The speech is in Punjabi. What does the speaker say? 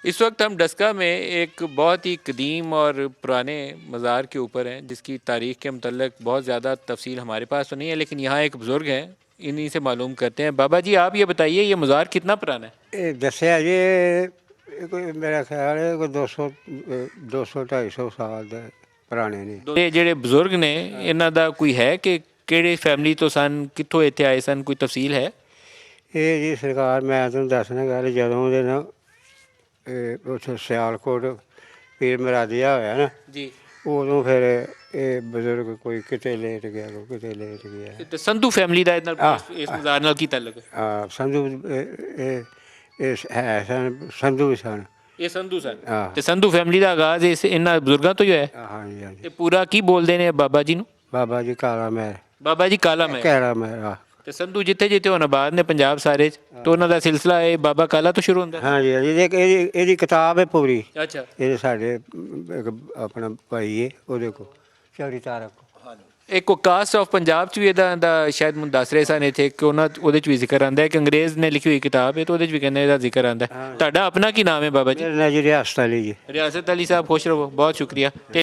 इस वक्त हम डस्का में एक बहुत ही कदीम और पुराने मज़ार के ऊपर हैं, जिसकी तारीख़ के मतलब बहुत ज़्यादा तफसील हमारे पास तो नहीं है, लेकिन यहाँ एक बुज़ुर्ग हैं, इन्हीं से मालूम करते हैं। बाबा जी, आप ये बताइए, ये मज़ार कितना पुराना है? ये दस्या जी कोई मेरा ख्याल है कोई 200 250 साल ਦੇ ਪੁਰਾਣੇ ਨੇ। ये ਜਿਹੜੇ ਬਜ਼ੁਰਗ ਨੇ ਇਹਨਾਂ ਦਾ ਕੋਈ ਹੈ ਕਿ ਕਿਹੜੇ ਫੈਮਿਲੀ ਤੋਂ ਸਨ, ਕਿੱਥੋਂ ਇੱਥੇ ਆਏ ਸਨ, ਕੋਈ ਤਫਸੀਲ ਹੈ? ਇਹ ਜੀ ਸਰਕਾਰ ਮੈਂ ਤੁਹਾਨੂੰ ਦੱਸਣਾ ਗੱਲ ਜਦੋਂ ਦੇ ਨਾ ਉੱਥੇ ਸਿਆਲਕੋਟ ਪੀਰ ਮਰਾਦੀਆ ਹੋਇਆ ਨਾ ਜੀ। ਉਦੋਂ ਫਿਰ ਇਹ ਬਜ਼ੁਰਗ ਕੋਈ ਕਿਤੇ ਲੇਟ ਗਿਆ ਕੋਈ ਕਿਤੇ ਲੇਟ ਗਿਆ। ਤੇ ਸੰਧੂ ਫੈਮਿਲੀ ਦਾ ਇਸ ਮਜ਼ਾਰ ਨਾਲ ਕੀ ਤਾਲੁਕ ਹੈ? ਸੰਧੂ ਇਹ ਹੈ ਸਨ ਸੰਧੂ ਵੀ ਸਨ। ਇਹ ਸੰਧੂ ਸਨ ਹਾਂ। ਤੇ ਸੰਧੂ ਫੈਮਿਲੀ ਦਾ ਆਗਾਜ਼ ਇਹਨਾਂ ਬਜ਼ੁਰਗਾਂ ਤੋਂ ਹੀ ਹੋਇਆ? ਹਾਂਜੀ ਹਾਂਜੀ। ਤੇ ਪੂਰਾ ਕੀ ਬੋਲਦੇ ਨੇ ਬਾਬਾ ਜੀ ਨੂੰ? ਬਾਬਾ ਜੀ ਕਾਲਾ ਮਹਿਰ ਬਾਬਾ ਜੀ ਕਾਲਾ ਮੈਂ ਕਹਿਰਾ ਮਹਿਰ। ਤੇ ਸੰਧੂ ਜਿੱਥੇ ਜਿੱਥੇ ਹੁਣ ਆਬਾਦ ਨੇ ਪੰਜਾਬ ਸਾਰੇ 'ਚ, ਤੇ ਉਹਨਾਂ ਦਾ ਸਿਲਸਿਲਾ ਇਹ ਬਾਬਾ ਕਾਲਾ ਤੋਂ ਸ਼ੁਰੂ ਹੁੰਦਾ? ਹਾਂਜੀ ਹਾਂਜੀ। ਇਹਦੀ ਕਿਤਾਬ ਹੈ ਪੂਰੀ। ਅੱਛਾ। ਇਹ ਸਾਡੇ ਇੱਕ ਆਪਣਾ ਭਾਈ ਹੈ ਉਹਦੇ ਕੋਲ ਚੌਰੀ ਤਾਰਕ ਕੋਲ। ਇੱਕ ਉਹ ਕਾਸਟ ਆਫ ਪੰਜਾਬ 'ਚ ਵੀ ਇਹਦਾ ਸ਼ਾਇਦ ਮੈਨੂੰ ਦੱਸ ਰਹੇ ਸਨ ਇੱਥੇ ਕਿ ਉਹਦੇ 'ਚ ਵੀ ਜ਼ਿਕਰ ਆਉਂਦਾ ਹੈ ਕਿ ਅੰਗਰੇਜ਼ ਨੇ ਲਿਖੀ ਹੋਈ ਕਿਤਾਬ ਹੈ, ਤੇ ਉਹਦੇ 'ਚ ਵੀ ਕਹਿੰਦੇ ਇਹਦਾ ਜ਼ਿਕਰ ਆਉਂਦਾ ਹੈ। ਤੁਹਾਡਾ ਆਪਣਾ ਕੀ ਨਾਮ ਹੈ ਬਾਬਾ ਜੀ? ਮੇਰਾ ਨਾਂ ਜੀ ਰਿਆਸਤ ਅਲੀ ਜੀ। ਰਿਆਸਤ ਅਲੀ ਸਾਹਿਬ, ਖੁਸ਼ ਰਹੋ, ਬਹੁਤ ਸ਼ੁਕਰੀਆ। ਤੇ